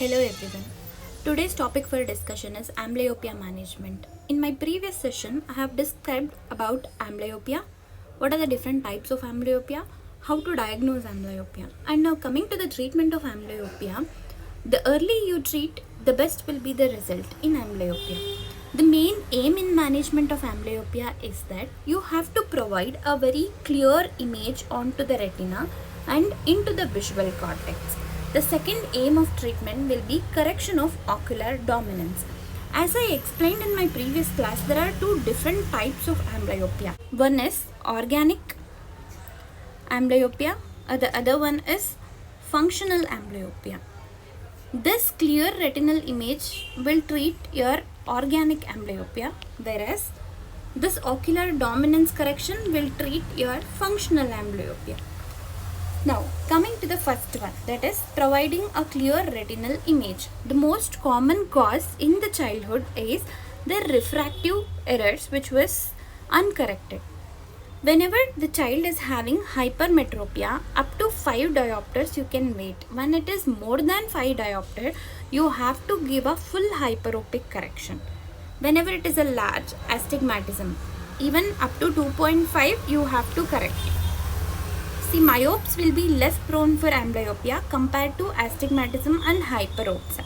Hello everyone. Today's topic for discussion is amblyopia management. In my previous session, I have described about amblyopia, what are the different types of amblyopia, how to diagnose amblyopia. And now coming to the treatment of amblyopia, the early you treat, the best will be the result in amblyopia. The main aim in management of amblyopia is that you have to provide a very clear image onto the retina and into the visual cortex. The second aim of treatment will be correction of ocular dominance. As I explained in my previous class, there are two different types of amblyopia. One is organic amblyopia, the other one is functional amblyopia. This clear retinal image will treat your organic amblyopia, whereas this ocular dominance correction will treat your functional amblyopia. Now, coming to the first one, that is providing a clear retinal image. The most common cause in the childhood is the refractive errors which was uncorrected. Whenever the child is having hypermetropia, up to 5 diopters you can wait. When it is more than 5 diopter, you have to give a full hyperopic correction. Whenever it is a large astigmatism, even up to 2.5 you have to correct. See, myopes will be less prone for amblyopia compared to astigmatism and hyperopes.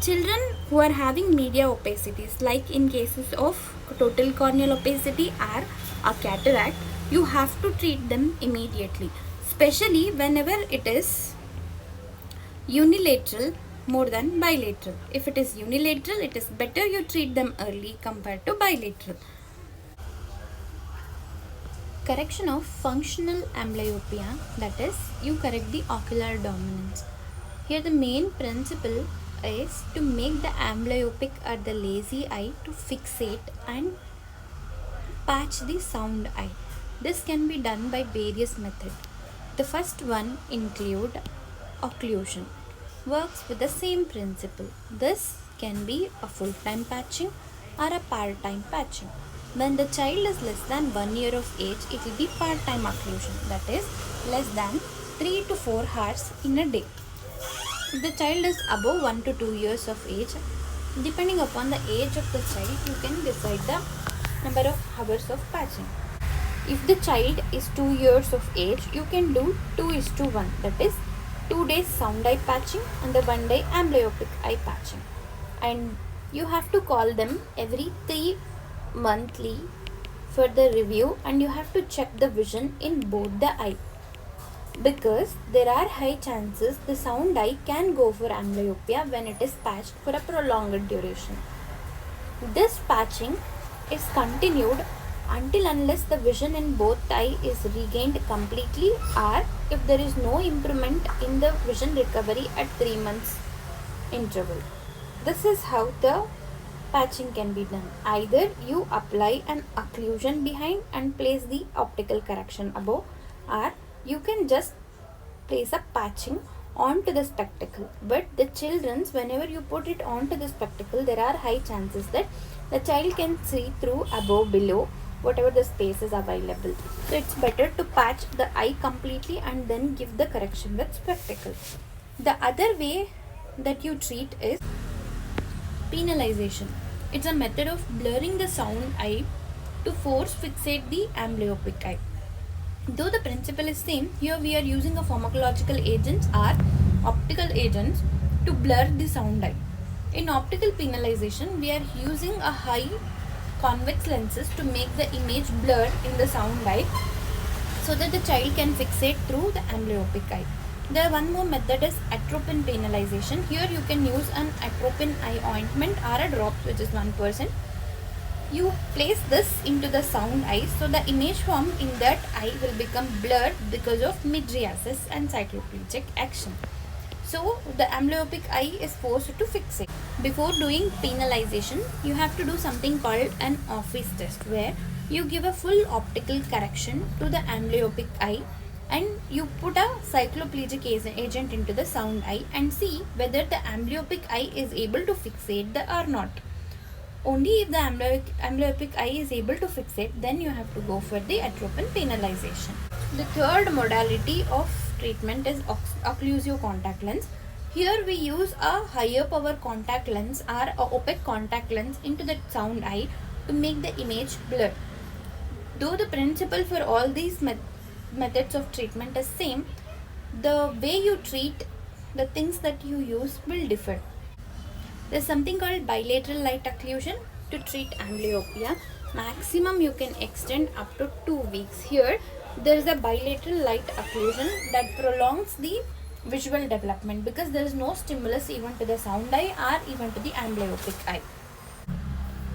Children who are having media opacities, like in cases of total corneal opacity or a cataract, you have to treat them immediately, especially whenever it is unilateral more than bilateral. If it is unilateral, it is better you treat them early compared to bilateral. Correction of functional amblyopia, that is, you correct the ocular dominance. Here the main principle is to make the amblyopic or the lazy eye to fixate and patch the sound eye. This can be done by various methods. The first one include occlusion. Works with the same principle. This can be a full-time patching or a part-time patching. When the child is less than 1 year of age, it will be part-time occlusion, that is less than 3 to 4 hours in a day. If the child is above 1 to 2 years of age, depending upon the age of the child, you can decide the number of hours of patching. If the child is 2 years of age, you can do 2:1, that is 2 days sound eye patching and the 1 day amblyopic eye patching. And you have to call them every 3 monthly for the review, and you have to check the vision in both the eye, because there are high chances the sound eye can go for amblyopia when it is patched for a prolonged duration. This patching is continued until unless the vision in both eye is regained completely, or if there is no improvement in the vision recovery at 3 months interval. This is how the patching can be done. Either you apply an occlusion behind and place the optical correction above, or you can just place a patching onto the spectacle. But the children's, whenever you put it onto the spectacle, there are high chances that the child can see through above, below, whatever the space is available. So it's better to patch the eye completely and then give the correction with spectacle. The other way that you treat is penalization. It's a method of blurring the sound eye to force fixate the amblyopic eye. Though the principle is same, here we are using a pharmacological agents or optical agents to blur the sound eye. In optical penalization, we are using a high convex lenses to make the image blurred in the sound eye so that the child can fixate through the amblyopic eye. The one more method is atropine penalization. Here you can use an atropine eye ointment or a drop, which is 1%. You place this into the sound eye, so the image formed in that eye will become blurred because of mydriasis and cycloplegic action. So the amblyopic eye is forced to fixate. Before doing penalization, you have to do something called an office test, where you give a full optical correction to the amblyopic eye and you put a cycloplegic agent into the sound eye and see whether the amblyopic eye is able to fixate or not. Only if the amblyopic eye is able to fixate, then you have to go for the atropine penalization. The third modality of treatment is occlusio contact lens. Here we use a higher power contact lens or a opaque contact lens into the sound eye to make the image blur. Though the principle for all these methods of treatment is same, the way you treat the things that you use will differ. There's something called bilateral light occlusion to treat amblyopia. Maximum you can extend up to 2 weeks. Here there is a bilateral light occlusion that prolongs the visual development because there is no stimulus even to the sound eye or even to the amblyopic eye.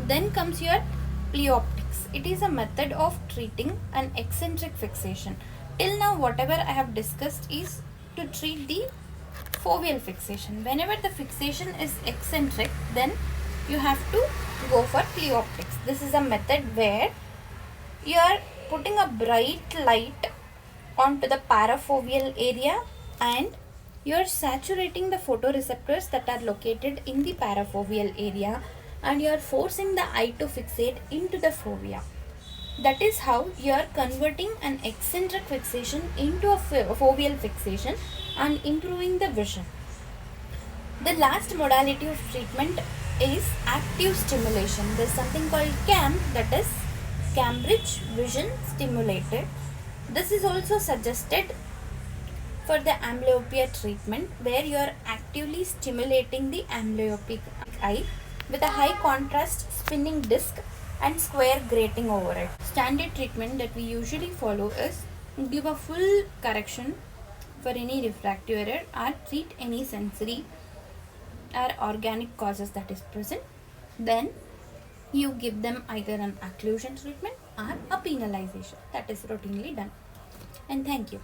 Then comes your pleoptics. It is a method of treating an eccentric fixation. Till now whatever I have discussed is to treat the foveal fixation. Whenever the fixation is eccentric, then you have to go for pleoptics. This is a method where you are putting a bright light onto the parafoveal area and you are saturating the photoreceptors that are located in the parafoveal area and you are forcing the eye to fixate into the fovea. That is how you are converting an eccentric fixation into a foveal fixation and improving the vision. The last modality of treatment is active stimulation. There is something called CAM, that is Cambridge Vision Stimulated. This is also suggested for the amblyopia treatment where you are actively stimulating the amblyopic eye with a high contrast spinning disc and square grating over it. Standard treatment that we usually follow is give a full correction for any refractive error or treat any sensory or organic causes that is present. Then you give them either an occlusion treatment or a penalization that is routinely done. And thank you.